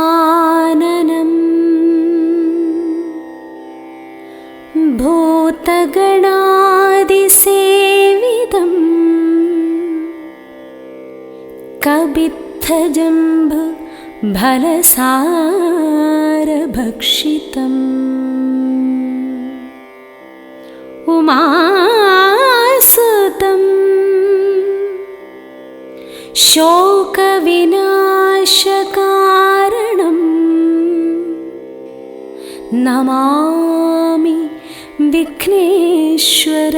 गजाननं भूतगणादिसेवितं कबित्थजम्बुफलसारभक्षितम् उमासुतं शोकविनाशकारणं नमामि विघ्नेश्वर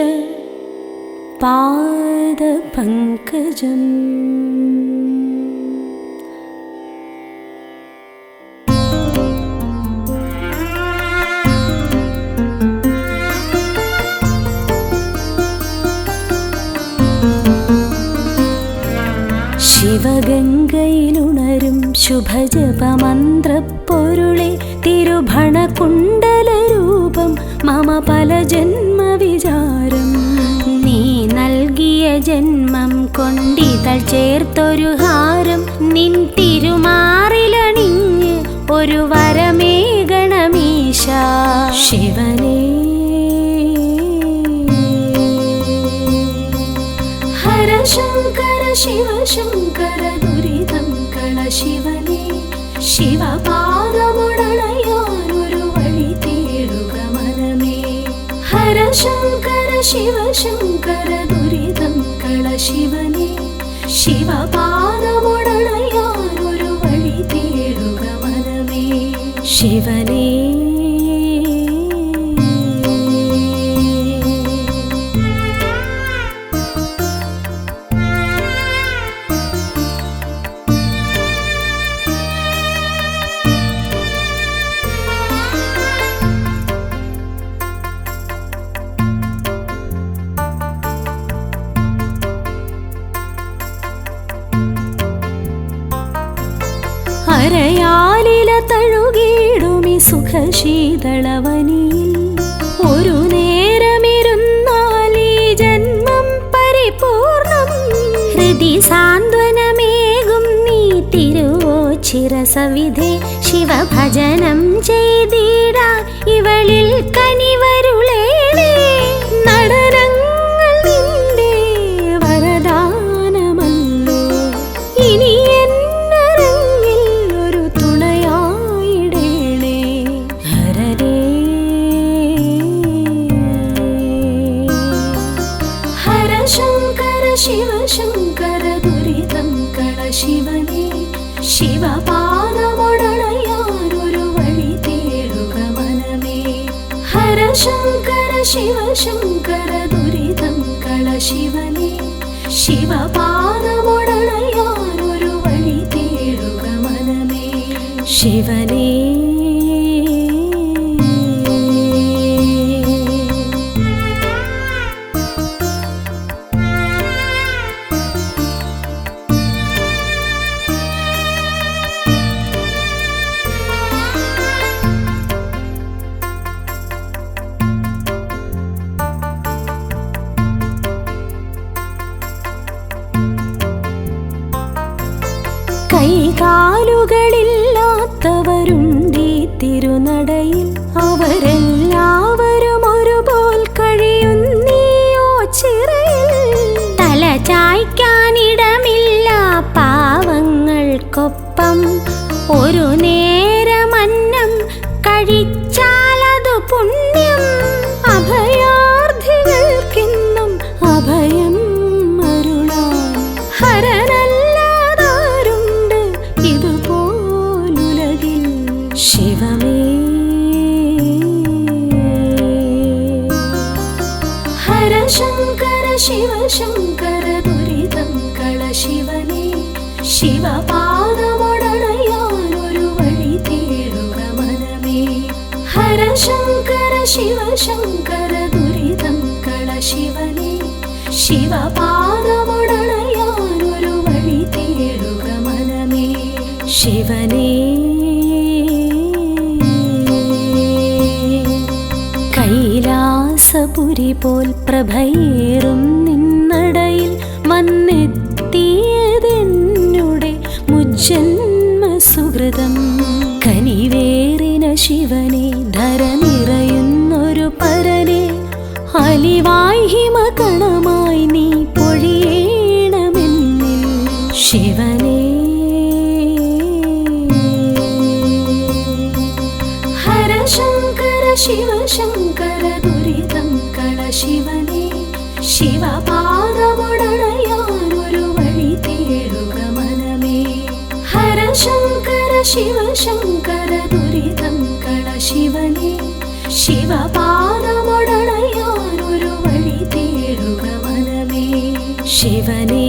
पादपङ्कजम्। ശിവഗംഗയിലുണരും ശുഭജപമന്ത്രപ്പൊരുളെ തിരുഭണകുണ്ടലരൂപം മമ പല ജന്മവിചാരം നീ നൽകിയ ജന്മം കൊണ്ടിതൾ ചേർത്തൊരു ഹാരം നിൻ തിരുമാറിലണിഞ്ഞ് ഒരു വരമേകണമീശ ശിവനേ ഹര ശങ്കര ശിവ ശങ്കര ദുരിതം കള ശിവനേ ശിവപാദമുടണയാനൊരു വഴി തേടുക മനമേ ഹര ശങ്കര ശിവ ശങ്കര ദുരിതം കള ശിവനേ ശിവപാദമുടണയാനൊരു വഴി തേടുക മനമേ ശിവനേ അരയാലില തഴുകിയിടുമി സുഖശീതളവനിയിൽ ഒരു നേരമിരുന്നാൽ ഈ ജന്മം പരിപൂർണം ഹൃദി സാന്ത്വനമേകും നീ തിരുവോച്ചിരസവിധേ ശിവഭജനം ചെയ്തിടാൻ ഇവളിൽ കനിവരുളേണേ നടനങ്ങൾ നിന്റെ വരദാനമല്ലോ ഇനി ശിവ ശങ്കര ദുരിതം കള ശിവനേ ശിവപാദമുടണയാനൊരു വഴി തേടുക മനമേ ഹര ശങ്കര ശിവ ശങ്കര ദുരിതം കള ശിവനേ ശിവപാദമുടണയാനൊരു വഴി തേടുക മനമേ ശിവനേ കൈകാലുകളില്ലാത്തവരുണ്ടീ തിരുനടയിൽ അവരെല്ലാവരും ഒരുപോൽ കഴിയുന്നീയോ ചിറയിൽ തല ചായ്ക്കാനിടമില്ല പാവങ്ങൾക്കൊപ്പം ഒരു നേരമന്നം കഴിച്ചാലതു പുണ്യം അഭയാർത്ഥികൾക്കെന്നും അഭയം അരുളാൻ ഹരനല്ലാതാരുണ്ട് ഇതുപോലുലകിൽ ശിവമേ ഹര ശങ്കര ശിവ ശങ്കര ദുരിതം കള ശിവനേ ശിവപാദമുടണയാനൊരു വഴി തേടുക മനമേ ഹര ശങ്കര ശിവ ശങ്കര ദുരിതം കള ശിവനേ ശിവപാദമുടണയാനൊരു വഴി തേടുക മനമേ ശിവനേ കൈലാസപുരി പോൽ പ്രഭയേറും നിന്നടയിൽ വന്നെത്തിയതെന്നുടെ മുജ്ജന്മ സുഹൃതം കനിവേറിന ശിവനെ ധര നിറയുന്നൊരു പരനെ അലിവായി ഹിമകണമായി നീ പൊഴിയണമെന്നിൽ ശിവനേ ഹരശങ്കര ശിവശങ്കര ദുരിതം കള ശിവനേ ശിവപാദമുടണയാനൊരു വഴി തേടുക മനമേ ഹരശങ്കര ശിവശങ്കര ദുരിതം കള ശിവനേ ശിവപാദമുടണയാനൊരു വഴി തേടുക മനമേ ശിവനേ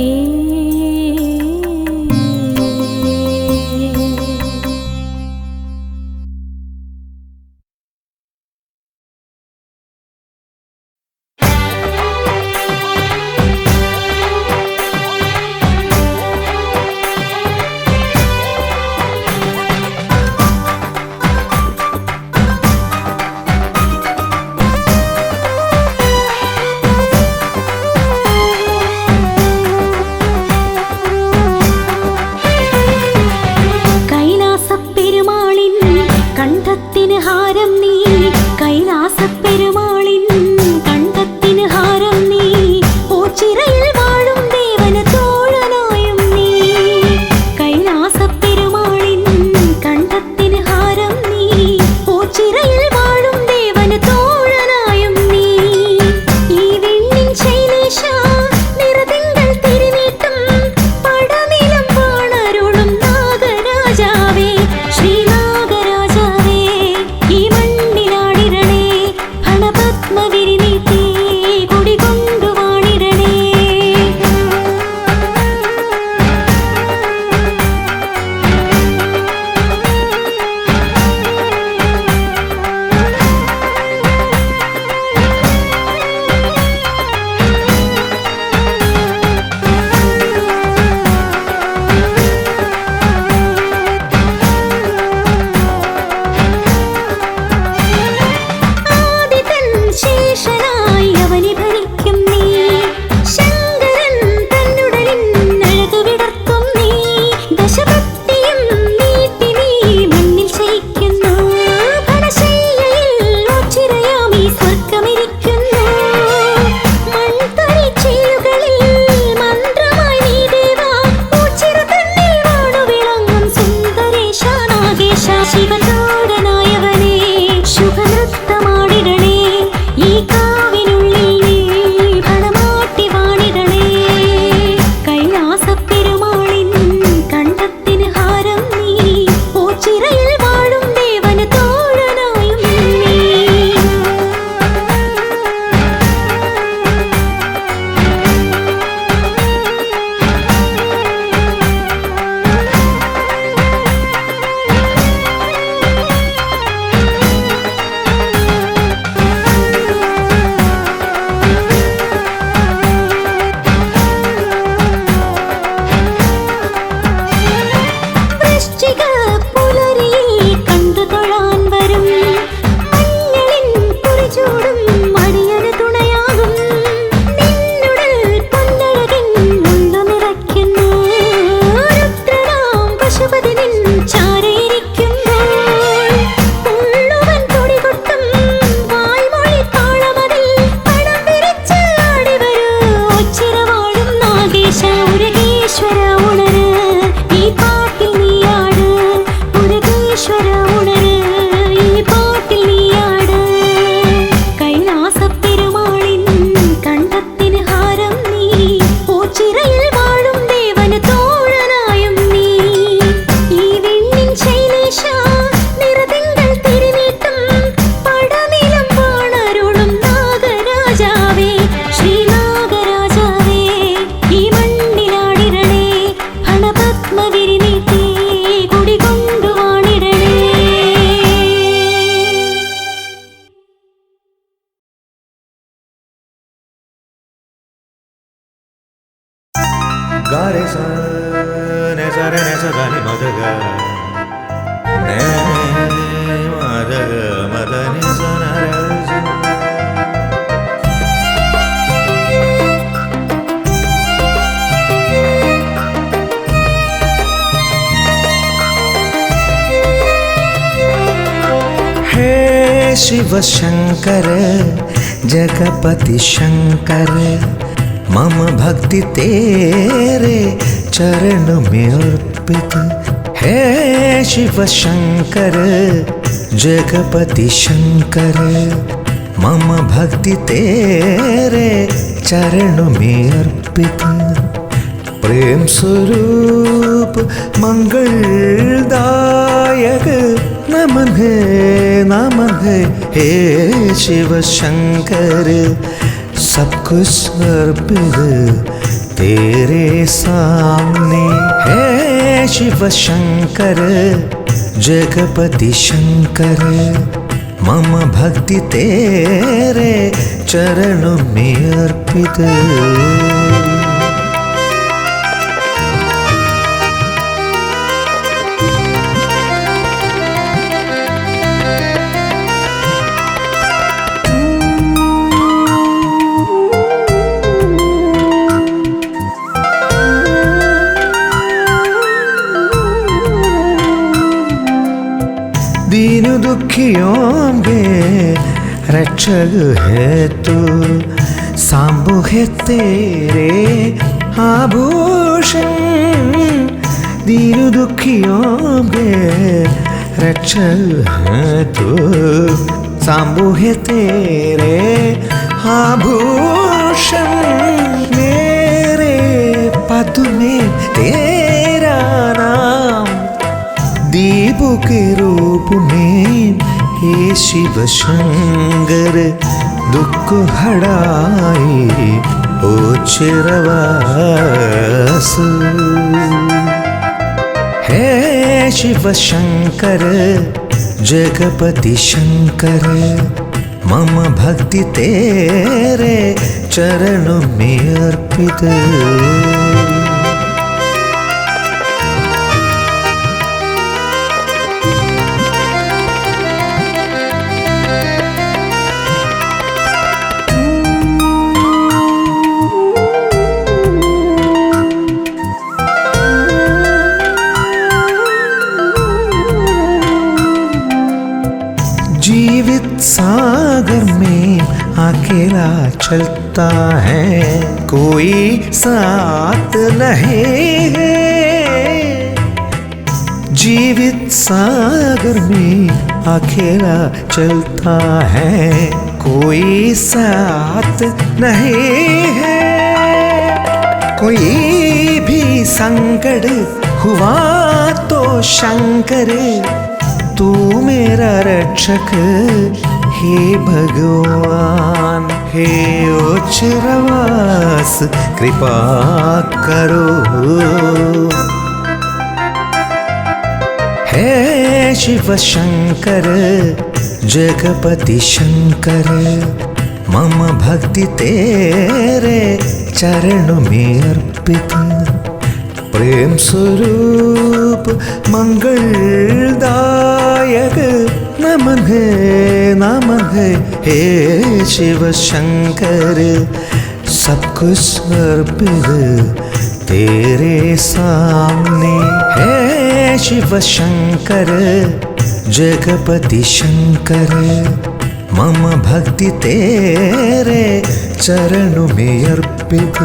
Ga re sa ne sa ni Shiv Shankar Jagapati Shankar मम भक्ति तेरे चरण में अर्पित है। शिव शंकर जगपति शंकर मम भक्ति तेरे चरण में अर्पित। प्रेम स्वरूप मंगलदायक नमन है हे शिव शंकर। सब कुछ अर्पित तेरे सामने है। शिव शंकर जगपति शंकर मम भक्ति तेरे चरणों में अर्पित। दीन दुखियों के रक्षक है तू, सांबु है तेरे आभूषण। दीन दुखियों के रक्षक है तू, सांबु है तेरे आभूषण। मेरे पद में तेरा नाम दीप के रूप में हे शिव शंकर दुख हड़ाए ओ चिरवास। हे शिव शंकर जगपति शंकर मम भक्ति तेरे चरणों में अर्पित। जीवित सागर में अकेला चलता है, कोई साथ नहीं है। जीवित सागर में अकेला चलता है, कोई साथ नहीं है। कोई भी संकट हुआ तो शंकर तू मेरा रक्षक हे भगवान। हे ओचरवास कृपा करो। हे शिव शंकर जगपति शंकर मम भक्ति तेरे चरणों में अर्पित। प्रेम स्वरूप मंगलदायक नमन है हे शिव शंकर। सब कुछ अर्पित तेरे सामने है। शिव शंकर जगपति शंकर मम भक्ति तेरे चरणों में अर्पित।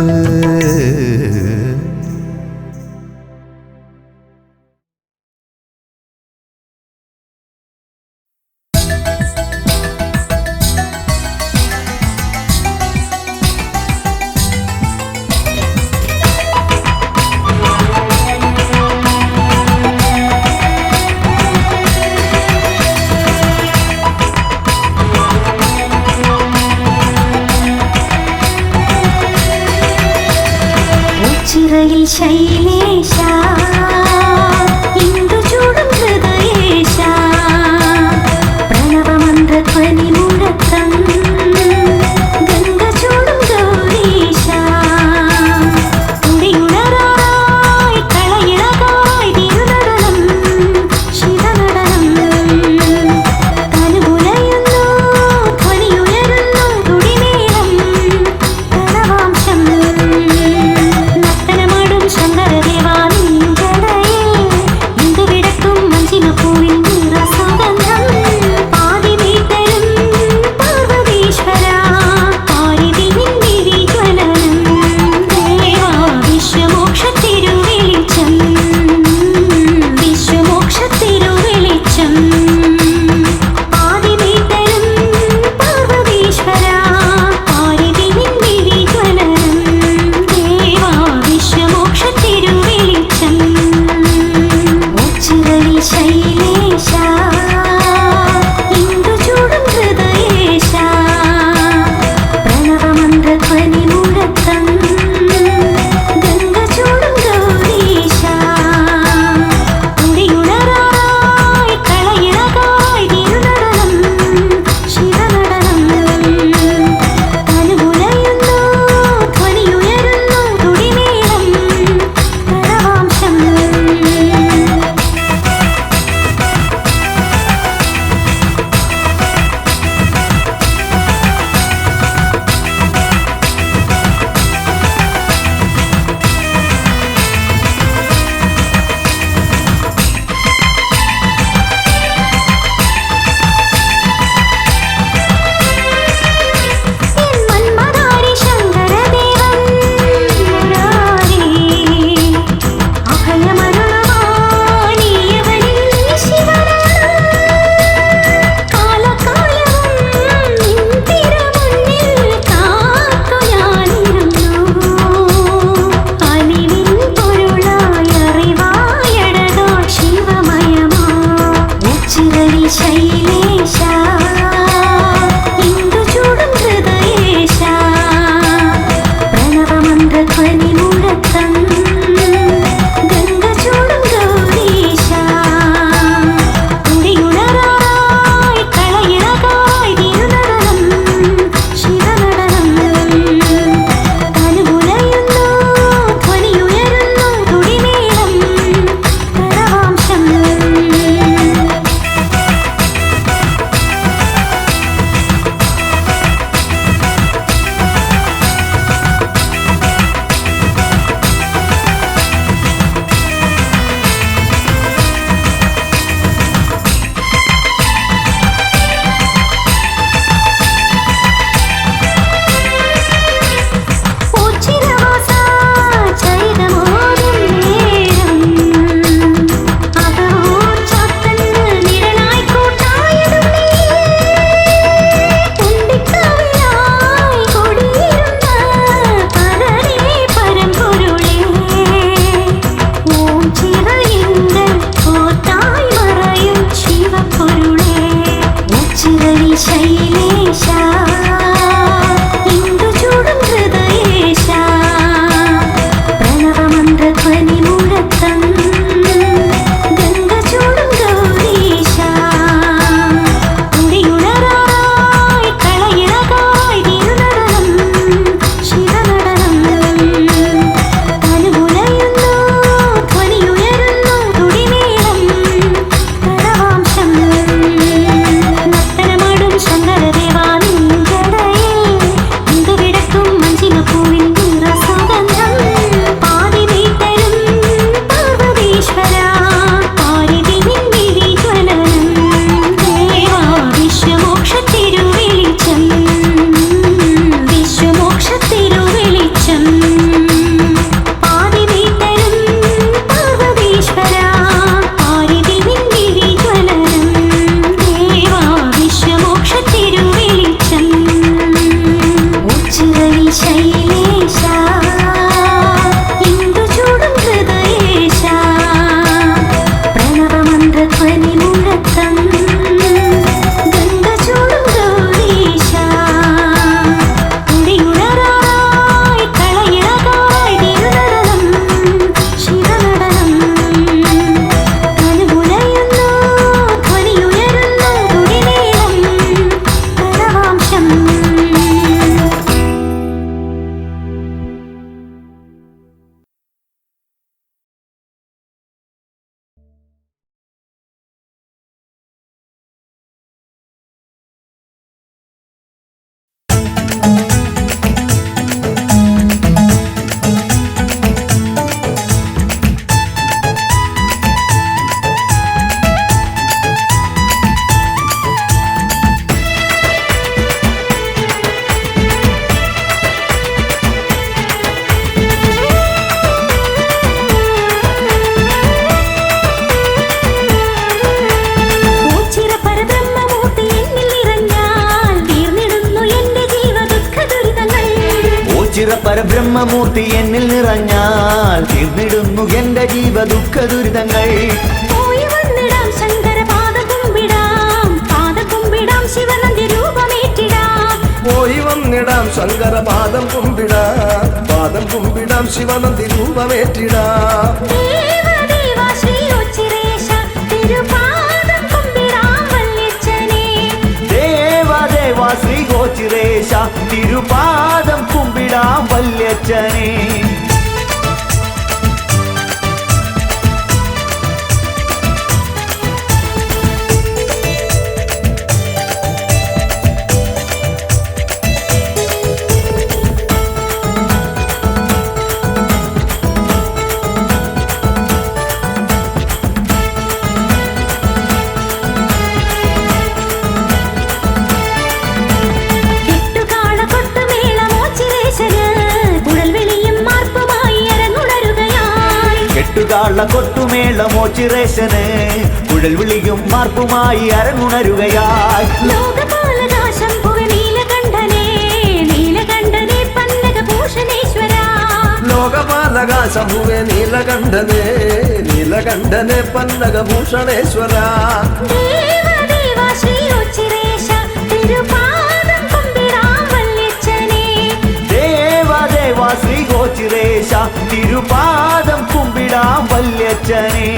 പ്രേമമൂർത്തി എന്നിൽ നിറഞ്ഞാൽ തീർന്നിടുന്നു എന്റെ ജീവ ദുഃഖ ദുരിതങ്ങൾ. പോയി വന്നിടാം ശങ്കര പാദം കുമ്പിടാം ശിവനന്ദി രൂപമേറ്റിടാം. പോയി വന്നിടാം ശങ്കര പാദം കുമ്പിടാം ശിവനന്ദി രൂപമേറ്റിടാം. ദേവദേവ ശ്രീ ഉച്ചിരേശ തിരുപാദം കുമ്പിടാം വല്യച്ഛനെ. ദേവദേവ ശ്രീ ഗോചിരേശ തിരുപാദം കുമ്പിടാം വല്യച്ഛനെ. കെട്ടുകാള കൊട്ടുമേളമോ ചിരേശന് കുഴൽ വിളിയും മാർപ്പുമായി അരങ്ങുണരുകയായി. ലോകപാലകാശം പുക നീലകണ്ഠനെ പന്നകഭൂഷണേശ്വര. ലോകപാലകാശമുവേ നീലകണ്ഠനെ പന്നകഭൂഷണേശ്വര. ദേവദേവ ശ്രീ ഉച്ചിരേശ തിരുപാദം കുമ്പിടാം വല്യച്ഛനെ. ദേവദേവ ശ്രീ ഗോചിരേശ തിരുപാദം കുമ്പിടാം വല്യച്ഛനെ.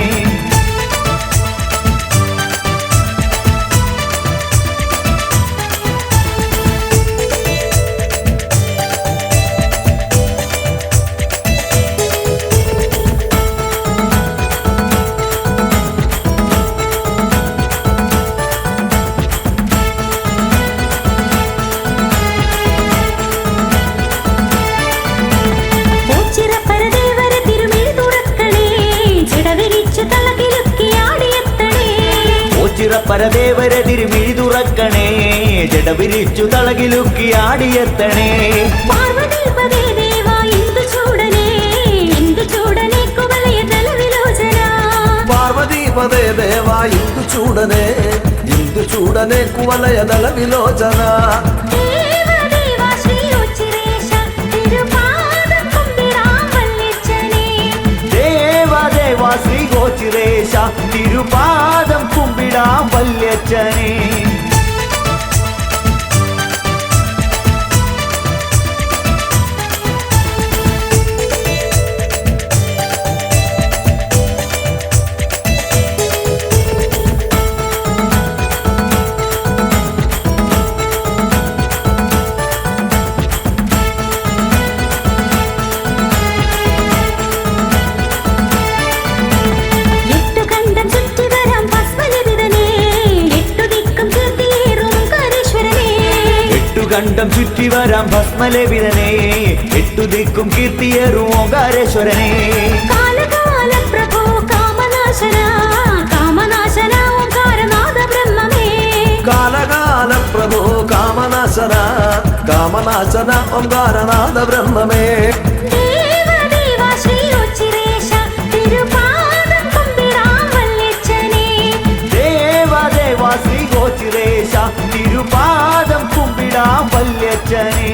പരദേവരെ തിരുമിഴി തുറക്കണേ ജടവിരിച്ചു തളകിലുക്കി ആടിയെത്തണേ. പാർവതീപദേ ദേവ ഇന്ദു ചൂടനെ കുവലയ തലവിലോചന. പാർവതീപദേ ദേവ ഇന്ദു ചൂടനെ കുവലയ ദളവിലോചന. ദേവദേവ ശ്രീ ഉച്ചിരേശ തിരുപാദം കുമ്പിടാം വല്യച്ഛനെ. ദേവദേവ ശ്രീ ഗോചിരേശ തിരുപാദം കുമ്പിടാം വല്യച്ഛനെ. കണ്ഠം ചുറ്റി വരാം ഭസ്മലേപിതനെ എട്ടു ദിക്കും കീർത്തിയേറും ഓങ്കാരേശ്വരനെ. കാലകാല പ്രഭോ കാമനാശന ഓംകാരനാഥ ബ്രഹ്മമേ. കാലകാല പ്രഭോ കാമനാശന ഓംകാരനാഥ ബ്രഹ്മമേ. ദേവദേവ ശ്രീ ഉച്ചിരേശ തിരുപാദം കുമ്പിടാം വല്യച്ഛനെ. ദേവദേവ ശ്രീ ഗോചിരേശ തിരുപാദം കുമ്പിടാം വല്യച്ഛനെ.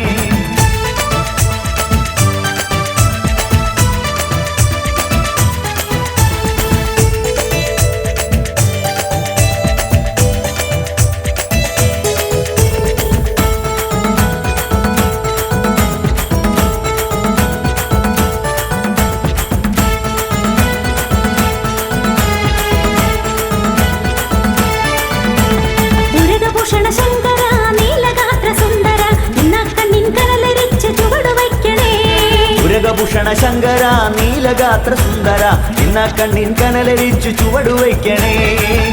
മുരുകഭൂഷണ ശങ്കര നീലഗാത്ര സുന്ദര നിന്നക്കണ്ണിൻ കനലരിച്ച് ചുവടുവയ്ക്കണേ. മുരുകഭൂഷണ ശങ്കര നീലഗാത്ര സുന്ദര നിന്ന കണ്ണിൻ കനലരിച്ചു ചുവടുവയ്ക്കണേ.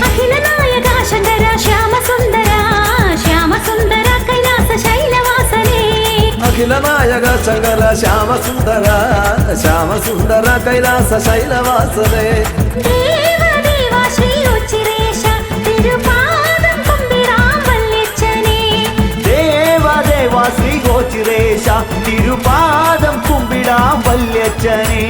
അഖിലനായക ശങ്കര ശ്യാമസുന്ദര കൈലാസ ശൈലവാസനേ. അഖിലനായക ശങ്കര ശ്യാമസുന്ദര കൈലാസ ശൈലവാസനേ. ദേവദേവ ശ്രീ ഉച്ചിരേശ തിരുപാദം കുമ്പിടാം വല്യച്ഛനെ. ദേവദേവ ശ്രീ ഗോചിരേശ തിരുപാദം കുമ്പിടാം വല്യച്ഛനെ.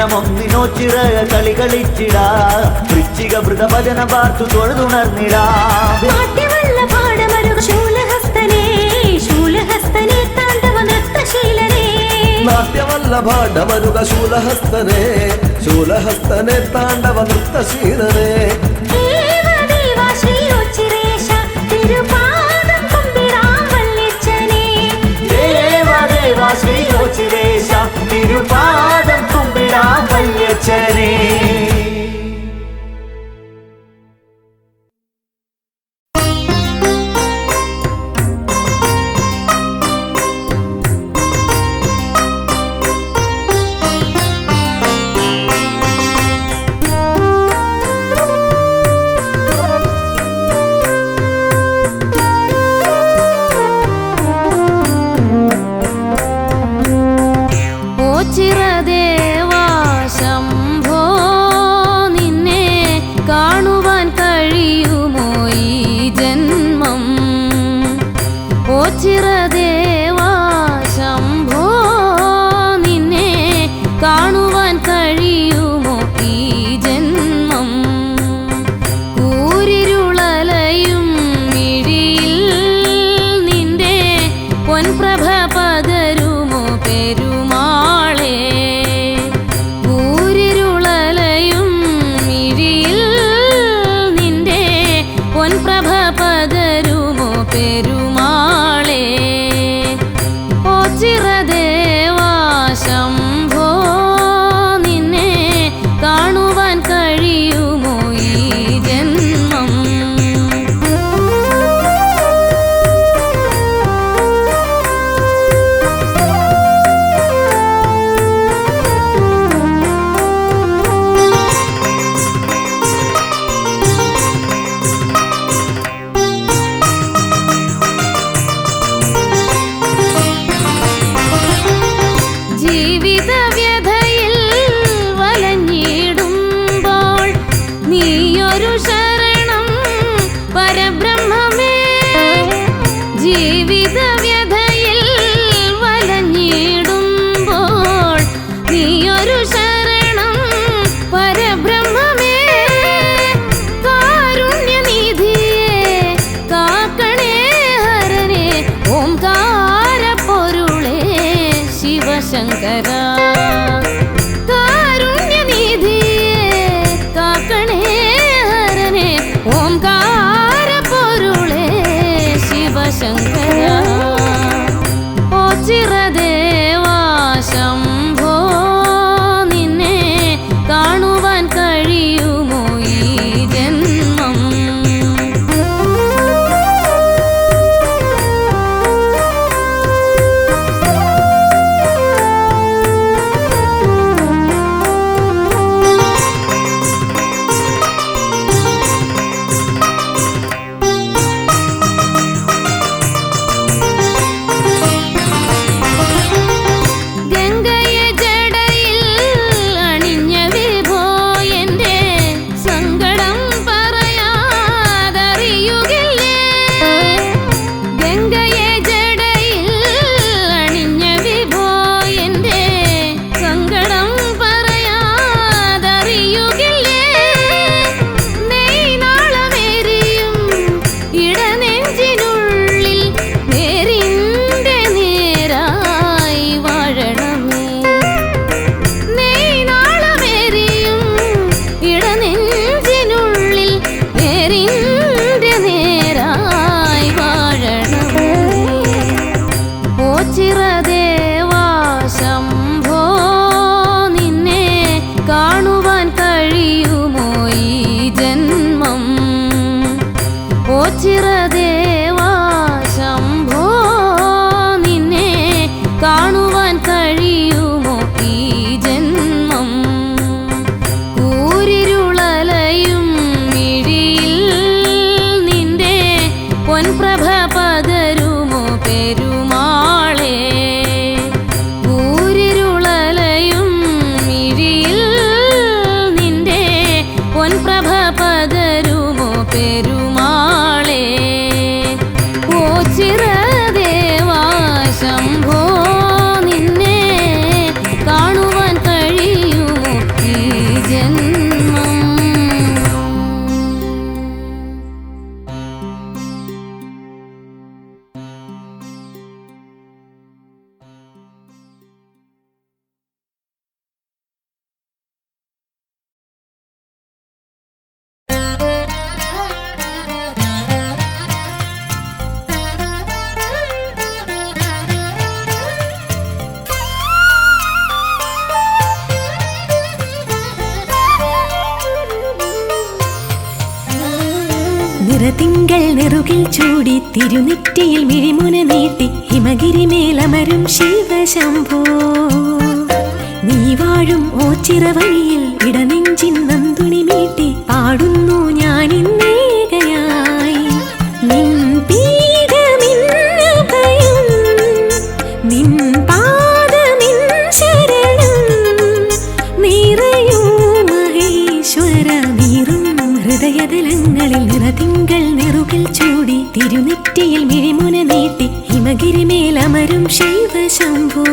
മനമൊന്നിനോച്ചിറ കളി കളിച്ചിടാ വൃശ്ചിക വൃതഭജന പാർത്തു തൊഴുതുണർന്നിടാ നാട്യമല്ല പാടമരുക ശൂലഹസ്തനേ ശൂലഹസ്തനേ താണ്ഡവ നൃത്തശീലനേ നാട്യമല്ല ഭാണ്ഡമരുക ശൂലഹസ്തനേ ശൂലഹസ്തനേ താണ്ഡവ നൃത്തശീലനേ ദേവദേവാ ശ്രീ ഉച്ചിരേശ തിരുപാദം കുമ്പിടാം വല്യച്ഛനേ ദേവദേവാ ശ്രീ ഉച്ചിരേശ തിരുപാദം കുമ്പിടാം വല്യച്ഛനേ ചിരദേവാ ശംഭോ നിന്നെ കാണുവാൻ കഴിയുമോ ഈ ജന്മം ഓ ചിരദേവാ ശംഭോ നിന്നെ കാണുവാൻ കഴിയുമോ ഈ ജന്മം കൂരിരുളലയും മിഴിയിൽ നിന്റെ പൊൻപ്രഭ പകരുമോ പെരുമാളേ കൂരിരുളലയും മിഴിയിൽ നിന്റെ പൊൻപ്രഭ പകരുമോ പെരുമാളേ ഓ ചിരദേവാ ശംഭോ നിന്നെ കാണുവാൻ കഴിയുമോ ഈ ജന്മം ജീവിതവ്യഥയിൽ വലഞ്ഞിടുമ്പോൾ നീയൊരു ശരണം പരബ്രഹ്മമേ ജീവിതവ്യഥയിൽ വലഞ്ഞിടുമ്പോൾ നീയൊരു ശരണം പരബ്രഹ്മമേ കാരുണ്യനിധിയെ കാക്കണേ ഹരനെ ഓംകാര പൊരുളേ ശിവശങ്കര കാരുണ്യനിധിയെ കാക്കണേ ഹരനെ ഓംകാര പൊരുളേ ശിവശങ്കര ഓ ചിരദേവാ ശംഭോ നിന്നെ കാണുവാൻ കഴിയുമോ ഈ ജന്മം ഗംഗയെ ജടയിൽ അണിഞ്ഞ വിഭോ എന്റെ സങ്കടം പറയാതറിയുകില്ലേ ഗംഗയെ ജടയിൽ അണിഞ്ഞ വിഭോ എന്റെ സങ്കടം പറയാതറിയുകില്ലേ നെയ്നാളമേരിയും ഇടനെഞ്ചിനുള്ളിൽ നേരിന്റെ നേരായി വാഴണമേ നെയ്നാളമേരിയും ഇടനെഞ്ചിനുള്ളിൽ നേരിന്റെ നേരായി വാഴണമേ ഓ ചിരദേവാ ശംഭോ നിന്നെ കാണുവാൻ കഴിയുമോ ഈ ജന്മം ഓ ചിരദേവാ ശംഭോ നിന്നെ കാണുവാൻ കഴിയുമോ ഈ ജന്മം കൂരിരുളലയും മിഴിയിൽ നിന്റെ പൊൻപ്രഭ പകരുമോ പെരുമാളേ കൂരിരുളലയും മിഴിയിൽ നിന്റെ പൊൻപ്രഭ പകരുമോ പെരുമാളേ ഓ ചിരദേവാ ശംഭോ നിന്നെ കാണുവാൻ കഴിയുമോ നിറതിങ്കൾ നെറുകിൽ ചൂടി തിരുനെറ്റിയിൽ മിഴിമുന നീട്ടി ഹിമഗിരിമേലമരും ശിവശംഭോ നീ വാഴും ഓച്ചിറവഴിയിൽ ഇടനെഞ്ചിൻ നന്തുണി മീട്ടി പാടുന്നു ഞാനിന്നേകയായി നിൻ പീഠമിന്ന് ഭയം നിൻ പാദമിൻ ശരണം നിറയൂ മഹേശ്വര നീറും ഹൃദയതലങ്ങളിൽ നിറതിങ്കൾ നെറുകിൽ ചൂടി തിരുനെറ്റിയിൽ മിഴിമുന നീട്ടി ഹിമഗിരിമേലമരും ശിവശംഭോ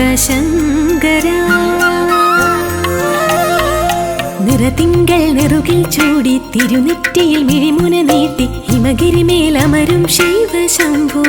ശിവശങ്കരാ നിറതിങ്കൾ നെറുകിൽ ചൂടി തിരുനെറ്റിയിൽ മിഴിമുന നീട്ടി ഹിമഗിരിമേലമരും ശിവശംഭോ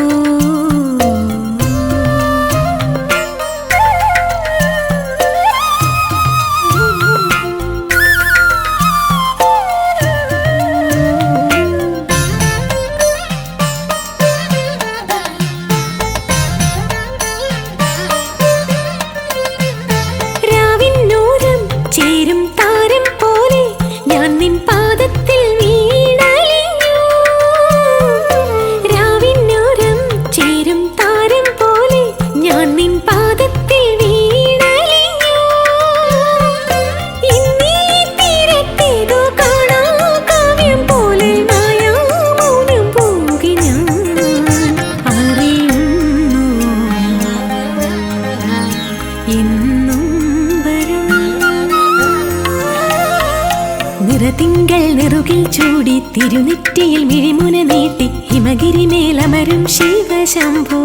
നിറതിങ്കൾ നെറുകിൽ ചൂടി തിരുനെറ്റിയിൽ മിഴിമുന നീട്ടി ഹിമഗിരിമേലമരും ശിവശംഭോ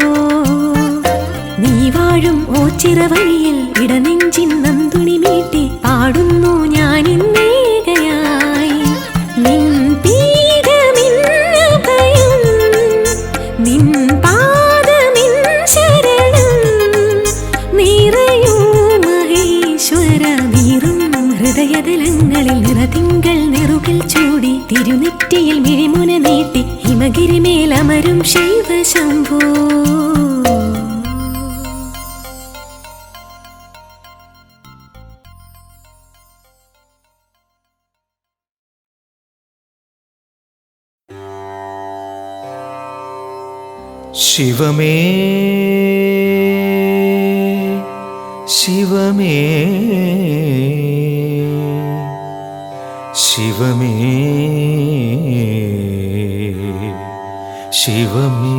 നീ വാഴും ഓച്ചിറവഴിയിൽ ഇടനെഞ്ചിൻ നന്തുണി മീട്ടി പാടുന്നു ഞാനിന്നേകയായി നിൻ പീഠമിന്ന് ഭയം നിൻ പാദമിൻ ശരണം നിറയൂ മഹേശ്വര നീറും ഹൃദയതലങ്ങളിൽ നിറതിങ്കൾ നെറുകിൽ ചൂടി തിരുനെറ്റിയിൽ മിഴിമുന നീട്ടി ഹിമഗിരിമേലമരും ശിവശംഭോ ശിവമേ ശിവമേ ശിവമേ ശിവമേ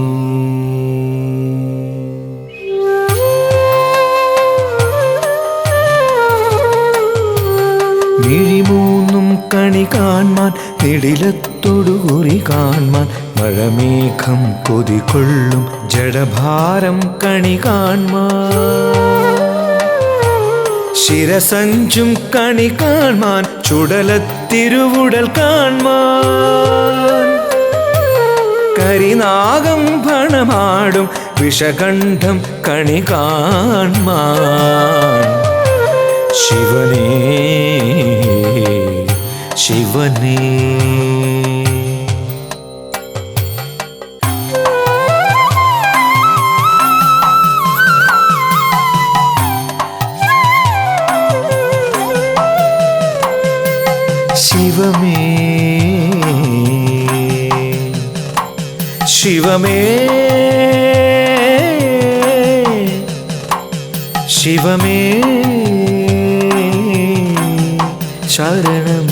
മിഴിമൂന്നും കണി കാൺമാൻ നെടിലത്തൊടുകുറി കാൺമാൻ മഴമേഘം കൊതികൊള്ളും ജഡഭാരം കണി കാൺമാൻ ശിരസഞ്ചും കണി കാൺമാൻ ചുടലത്തിരുവുടൽ കാൺമാൻ കരിനാഗം ഭണമാടും വിഷകണ്ഠം കണി കാൺമാൻ ശിവനേ ശിവനേ ശിവമേ ശിവമേ ശിവമേ ശരണം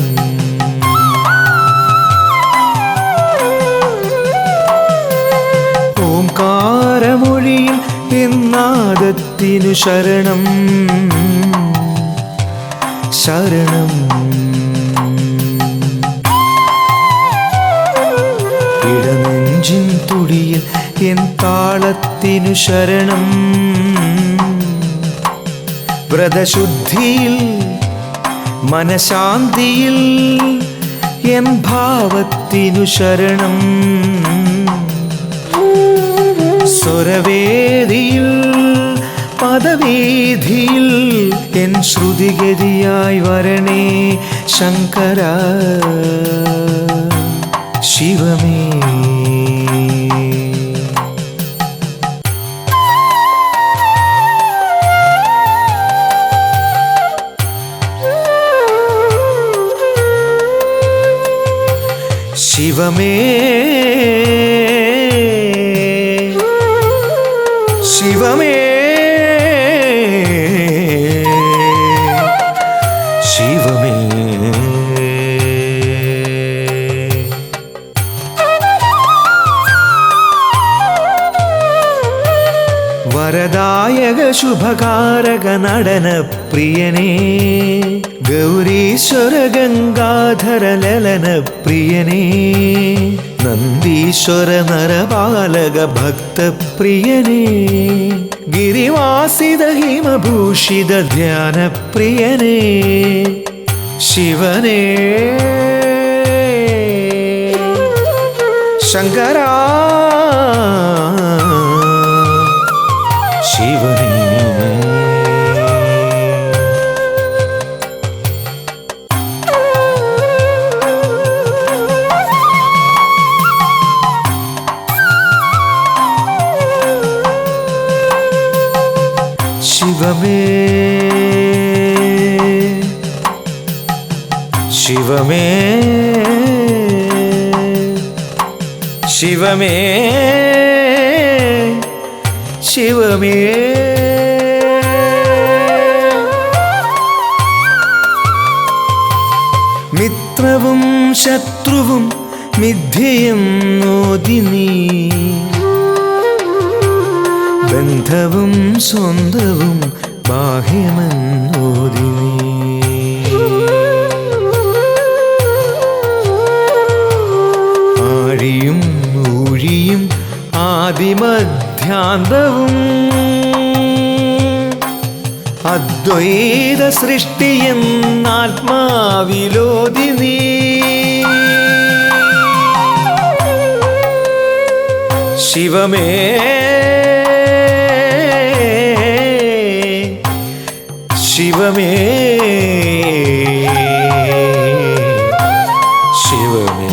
ഓംകാരമൊഴിയിൽ എന്നാദത്തിനു ശരണം ശരണം. ഇടനെഞ്ചിൻ തുടിയിൽ എൻ താളത്തിനു ശരണം. വ്രതശുദ്ധിയിൽ മനശാന്തിയിൽ എൻ ഭാവത്തിനു ശരണം. സ്വരവേദിയിൽ പദവേദിയിൽ എൻ ശ്രുതിഗതിയായി വരണേ ശങ്കര ശിവമേ. ശിവമേ ശിവമേ ശിവമേ. വരദായക ശുഭകാരക നടന പ്രിയനേ ഗൗരീശ്വര ഗംഗാധര ലലന പ്രിയനേ നന്ദീശ്വര നരപാലക ഭക്തപ്രിയനേ ഗിരിവാസിത ഹിമഭൂഷിത ധ്യാന പ്രിയനേ ശിവനേ ശങ്കരാ ശിവനേ. ശിവമേ ശിവമേ ശിവമേ ശിവമേ. മിത്രവും ശത്രുവും മിഥ്യയും നോദിനീ ബന്ധവും സ്വന്തവും ബാഹ്യമെന്നോദിനീ ആഴിയും ഊഴിയും ആദിമധ്യാന്തവും അദ്വൈത സൃഷ്ടിയെന്നാത്മാവിലോദിനീ ശിവമേ ശിവമേ ശിവമേ.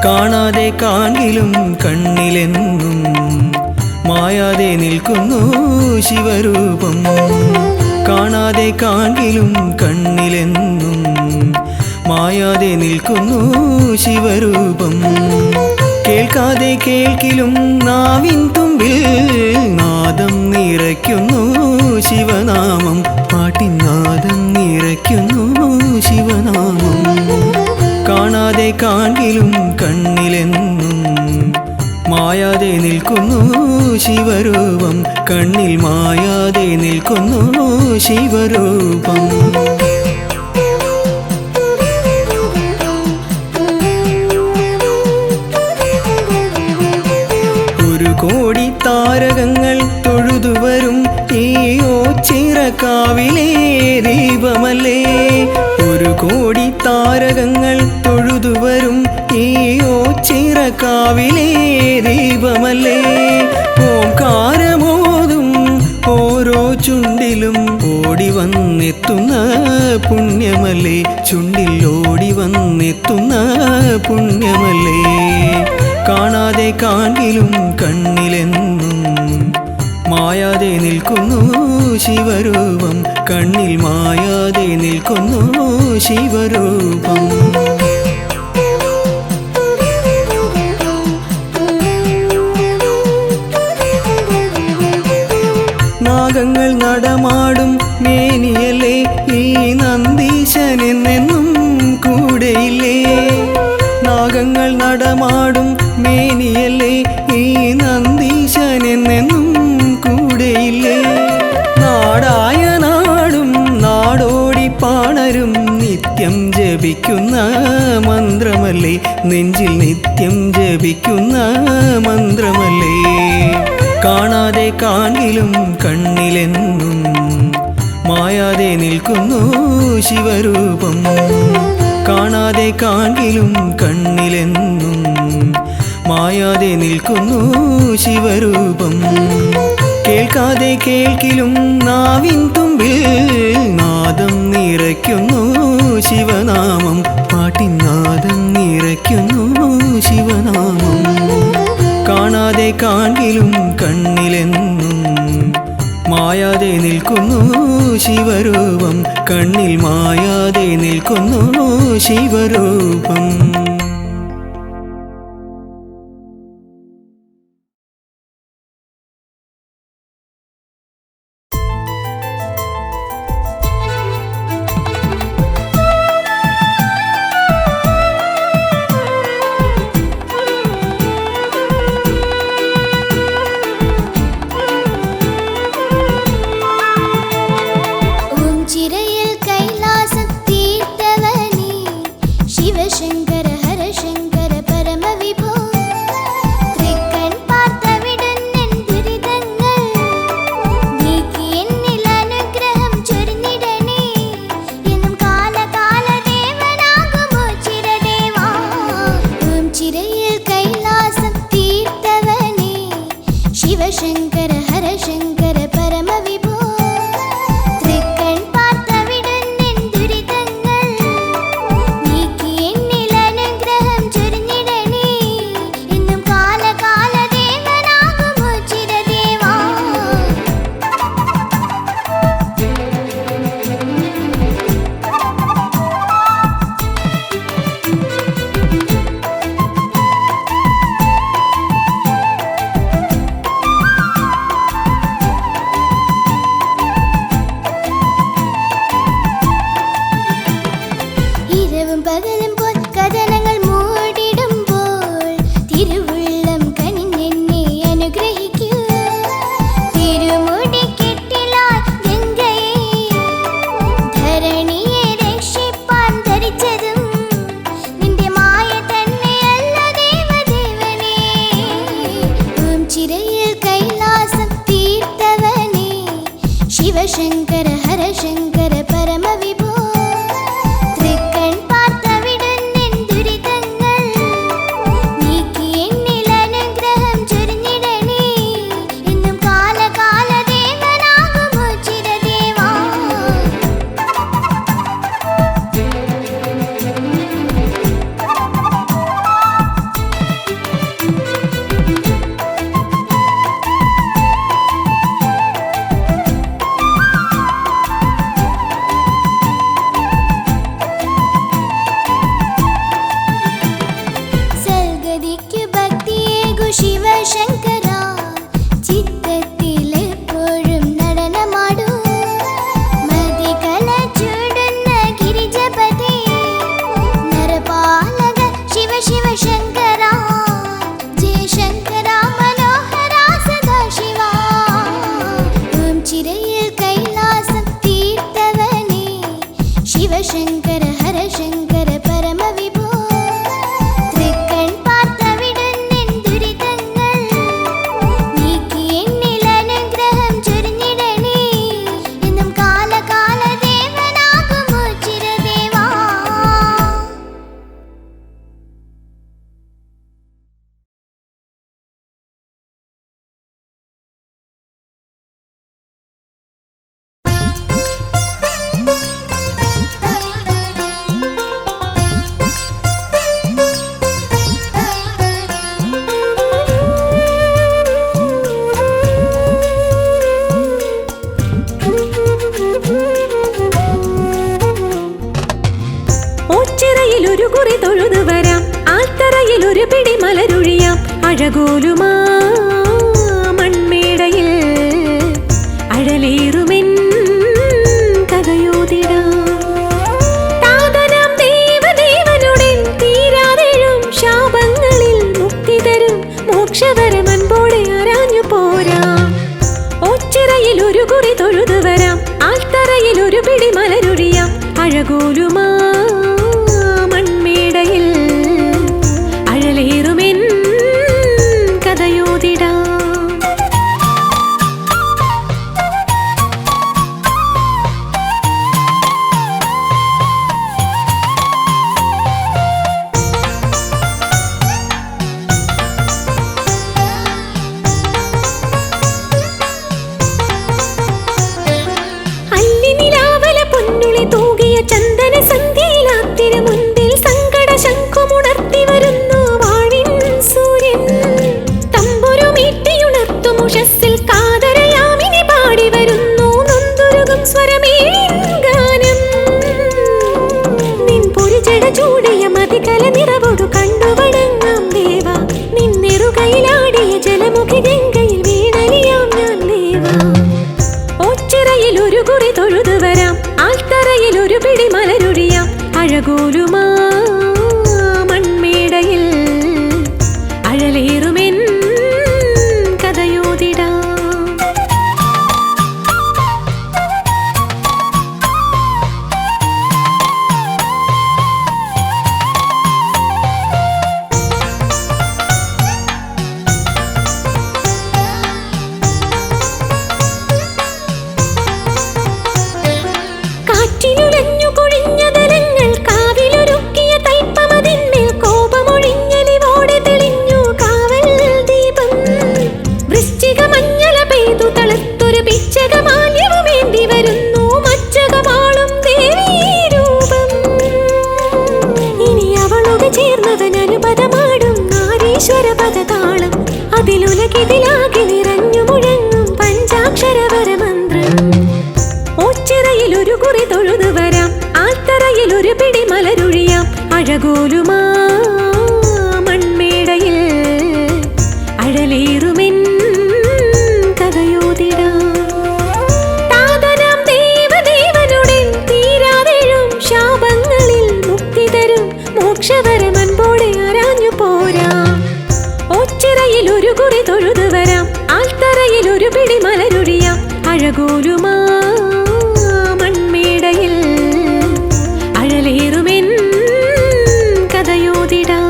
കാണാതെ കാണിലും കണ്ണിലെന്നും മായാതെ നിൽക്കുന്നു ശിവരൂപം. കാണാതെ കാണിലും കണ്ണിലെന്നും മായാതെ നിൽക്കുന്നു ശിവരൂപം. കേൾക്കാതെ കേൾക്കിലും നാവിൻ തുമ്പിൽ നാദം നിറയ്ക്കുന്നു ശിവനാമം. പാട്ടിൻ നാദം നിറയ്ക്കുന്നു ശിവനാമം. കാണാതെ കാണിലും കണ്ണിലെന്നും മായാതെ നിൽക്കുന്നു ശിവരൂപം. കണ്ണിൽ മായാതെ നിൽക്കുന്നു ശിവരൂപം. ഒരു കോടി താരകങ്ങൾ തൊഴുതുവരും ഈ ഓച്ചിറക്കാവിലെ ദീപമല്ലേ. ഒരു കോടി താരകങ്ങൾ തൊഴുതുവരും ഈ ഓച്ചിറക്കാവിലെ ദീപമല്ലേ. ഓംകാരമോതും ഓരോ ചുണ്ടിലും ഓടി വന്നെത്തുന്ന പുണ്യമല്ലേ. ചുണ്ടിൽ ഓടി വന്നെത്തുന്ന പുണ്യമല്ലേ. കാണാതെ കാണിലും കണ്ണിലെന്നും മായാതെ നിൽക്കുന്നു ശിവരൂപം, കണ്ണിൽ മായാതെ നിൽക്കുന്നു ശിവരൂപം. നാഗങ്ങൾ നടമാടും മേനിയല്ലേ ഈ നന്ദീശനെന്നെന്നും കൂടെയില്ലേ? നാഗങ്ങൾ നടമാടും മേനിയല്ലേ ഈ നന്ദീശനെന്നെന്നും കൂടെയില്ലേ? നാടായ നാടും നാടോടി പാണരും നിത്യം ജപിക്കുന്ന മന്ത്രമല്ലേ, നെഞ്ചിൽ നിത്യം ജപിക്കുന്ന മന്ത്രമല്ലേ? കാണാതെ കാണിലും കണ്ണിലെന്നും മായാതെ നിൽക്കുന്നു ശിവരൂപം. കാണാതെ കാണിലും കണ്ണിലെന്നും മായാതെ നിൽക്കുന്നു ശിവരൂപം. കേൾക്കാതെ കേൾക്കിലും നാവിൻ തുമ്പിൽ നാദം നിറയ്ക്കുന്നു ശിവനാമം, പാട്ടിൻ നാദം നിറയ്ക്കുന്നു ശിവനാമം. കാണാതെ കാണിലും കണ്ണിലെന്നും മായാതെ നിൽക്കുന്നു ശിവരൂപം, കണ്ണിൽ മായാതെ നിൽക്കുന്നു ശിവരൂപം. ശിവശങ്കര ഹരശങ്കര പരമവിഭോ, തൃക്കൺ പാർത്തവിടുന്നെൻ ദുരിതങ്ങൾ നീക്കി എന്നിൽ അനുഗ്രഹം ചൊരിഞ്ഞിടണേ. എന്നും കാലകാല ദേവനാകുമോ ചിരദേവാ. ശിവശങ്കര ചിത്തത്തിൽ എപ്പോഴും നടനമാടൂ. മതികല ചൂടുന്ന ഗിരിജപതി നരപാലക ശിവ ശിവശങ്കര. ജയശങ്കര മനോഹര സദാശിവ. ഓം ചിരയിൽ കൈലാസം തീർത്തവനേ ശിവശങ്കര ഹരശങ്കര പരമവിഭോ, തൃക്കൺ പാർത്തവിടുന്നെൻ ദുരിതങ്ങൾ നീക്കി എന്നിൽ അനുഗ്രഹം ചൊരിഞ്ഞിടണേ. എന്നും കാലകാല ദേവനാകുമോ ചിരദേവാ. അഴകോലുമാ മൺമേടയിൽ അഴലേറുമെൻ കഥയോതിടാം. താതനാം ദേവദേവനുടെ തീരാതെഴും ശാപങ്ങളിൽ മുക്തി തരും മോക്ഷവരമൻപോടെ ആരാഞ്ഞു പോരാം. ഓച്ചിറയിൽ ഒരു കുറി തൊഴുതു വരാം, ആൽത്തറയിൽ ഒരു പിടി മലരൊഴിയാം. അഴകോലുമാ മൺമേടയിൽ അഴലേറുമെൻ കഥയോതിടാം. അല്ലിനിലാവല പൊന്നുളി തൂകിയ ചന്ദന സന്ധ്യയിലാത്തിനു മുൻപിൽ സങ്കട ശംഖുമുണർത്തി വരുന്നു വാഴിൻ സൂര്യൻ. തമ്പുരുമീട്ടിയുണർത്തും ഉഷസ്സിൽ കാതരയാമിനി പാടി വരുന്നു നൊന്തുരുകും സ്വരമേൻ ഗാനം. നിൻ പൊരിജട ചൂടിയ മതികല നിറവൊടു കണ്ടു വണങ്ങാം ദേവ. നിന്നെറുകയിലാടിയ ജലമുഖി ഗംഗയിൽ വീണലിയാം ഞാൻ ദേവ. ഓച്ചിറയിൽ ഒരു കുറി തൊഴുതു വരാം, ആൽത്തറയിൽ ഒരു പിടി മലരൊഴിയാം. അഴകോലുമാ മൺമേടയിൽ അഴലേറുമെൻ കഥയോതിടാം. കാറ്റിലുലഞ്ഞു കൊഴിഞ്ഞ ദലങ്ങൾ കാവിലൊരുക്കിയ തൈപ്പമതിന്മേൽ കോപമൊഴിഞ്ഞലിവോടെ തെളിഞ്ഞു കാവൽ ദീപം. വൃശ്ചിക മഞ്ഞള പെയ്തു തളർത്തൊരു പിച്ചകമാല്യവുമേന്തി വരുന്നു മച്ചകമാളും ദേവീരൂപം. ഇനി അവളുടെ ചേർന്നവൻ അനുപദമാടും നാരീശ്വര പദതാളം. അതിലുലകിതിലാകെ നിറഞ്ഞു മുഴങ്ങും പഞ്ചാക്ഷരവരമന്ത്രം. ഓച്ചിറയിൽ ഒരു കുറി തൊഴുതു വരാം, ആൽത്തറയിൽ ഒരു പിടി മലരൊഴിയാം. അഴകോലുമാ മൺമേടയിൽ അഴലേറുമെൻ കഥയോതിടാം. താതനാം ദേവദേവനുടെ തീരാതെഴും ശാപങ്ങളിൽ മുക്തി തരും മോക്ഷവരമൻപോടെ ആരാഞ്ഞു പോരാം. ഓച്ചിറയിൽ ഒരു കുറി തൊഴുതു വരാം, ആൽത്തറയിൽ ഒരു പിടി മലരൊഴിയാം. അഴകോലുമാ മൺമേടയിൽ അഴലേറുമെൻ കഥയോതിടാം.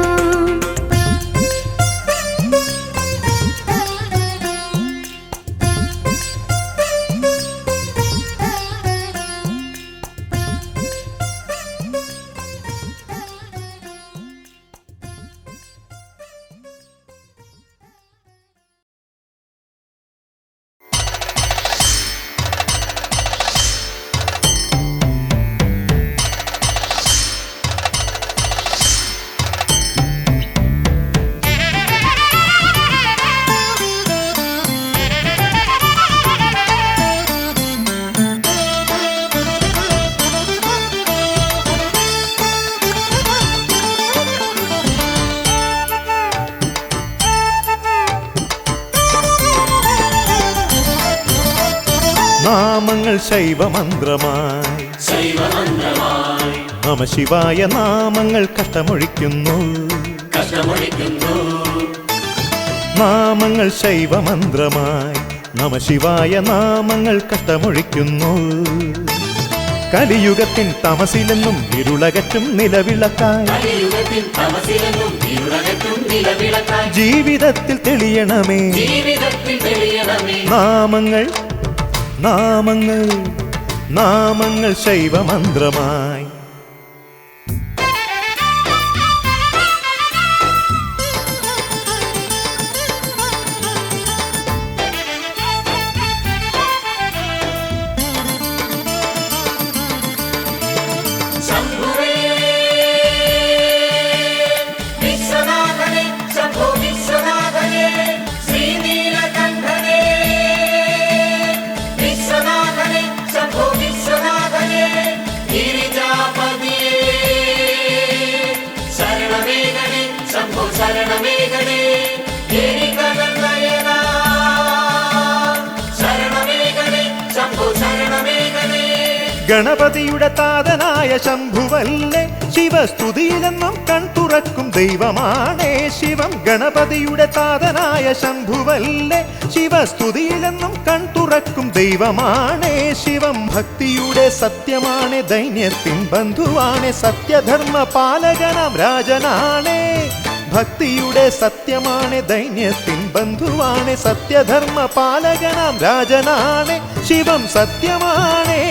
നാമങ്ങൾ ശൈവമന്ത്രമായി നമശിവായ നാമങ്ങൾ കഷ്ടമൊഴിക്കുന്നു. നാമങ്ങൾ ശൈവമന്ത്രമായി നമശിവായ നാമങ്ങൾ കഷ്ടമൊഴിക്കുന്നു. കലിയുഗത്തിൻ തമസിലെന്നും ഇരുളകറ്റും നിലവിളക്കായി ജീവിതത്തിൽ തെളിയണമേ നാമങ്ങൾ നാമങ്ങൾ നാമങ്ങൾ ശൈവമന്ത്രമായി. गिरिजा ഗണപതിയുടെ താതനായ ശംഭുവല്ലേ ശിവസ്തുതിയിലെന്നും കൺതുറക്കും ദൈവമാണേ ശിവം. ഗണപതിയുടെ താതനായ ശംഭുവല്ലേ ശിവസ്തുതിയിലെന്നും കൺതുറക്കും ദൈവമാണേ ശിവം. ഭക്തിയുടെ സത്യമാണ് ദൈന്യത്തിൻ ബന്ധുവാണ് സത്യധർമ്മ പാലകനാം രാജനാണേ. ഭക്തിയുടെ സത്യമാണ് ദൈന്യത്തിൻ ബന്ധുവാണ് സത്യധർമ്മ പാലകനാം രാജനാണ് ശിവം സത്യമാണേ.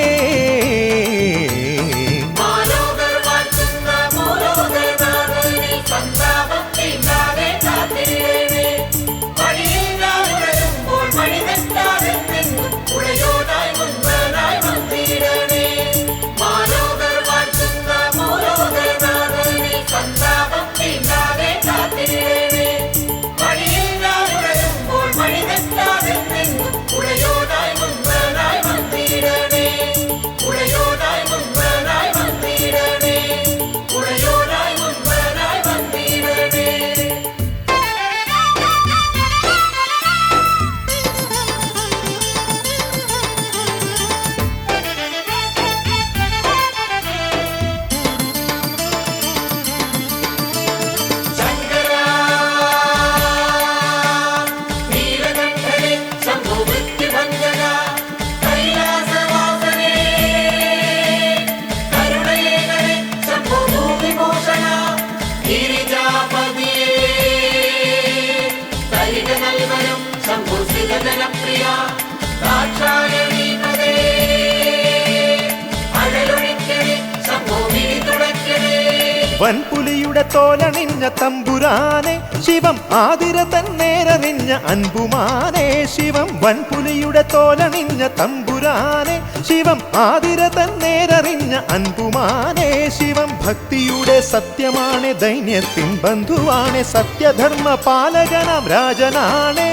വൻപുലിയുടെ തോലണിഞ്ഞ തമ്പുരാനെ ശിവം ആതിര തന്നേരറിഞ്ഞ അൻപുമാനേ ശിവം. വൻപുലിയുടെ തോലണിഞ്ഞ തമ്പുരാനെ ശിവം ആതിര തന്നേരറിഞ്ഞ അൻപുമാനേ ശിവം. ഭക്തിയുടെ സത്യമാണ് ദൈന്യത്തിൻ ബന്ധുവാണ് സത്യധർമ്മ പാലകനാം രാജനാണേ.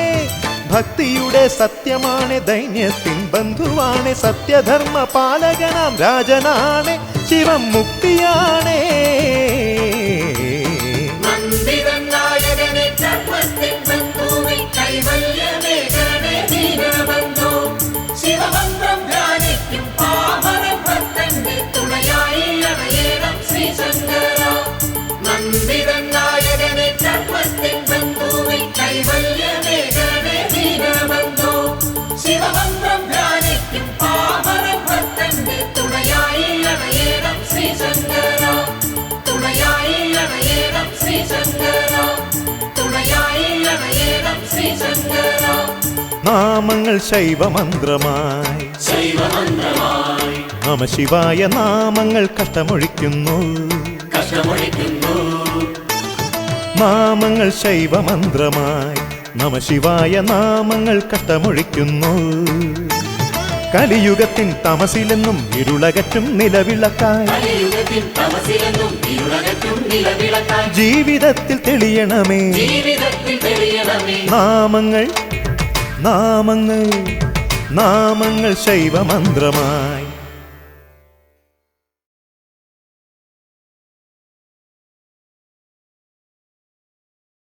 ഭക്തിയുടെ സത്യമാണ് ദൈന്യത്തിൻ ബന്ധുവാണ് സത്യധർമ്മ പാലകനാം രാജനാണ് ശിവം മുക്തിയാണേ. നാമങ്ങൾ ശൈവമന്ത്രമായി നമഃശിവായ നാമങ്ങൾ കഷ്ടമൊഴിക്കുന്നു. നാമങ്ങൾ ശൈവമന്ത്രമായി നമഃശിവായ നാമങ്ങൾ കഷ്ടമൊഴിക്കുന്നു. കലിയുഗത്തിൻ തമസിലെന്നും ഇരുളകറ്റും നിലവിളക്കായി ജീവിതത്തിൽ തെളിയണമേ നാമങ്ങൾ നാമങ്ങൾ നാമങ്ങൾ ശൈവമന്ത്രമായി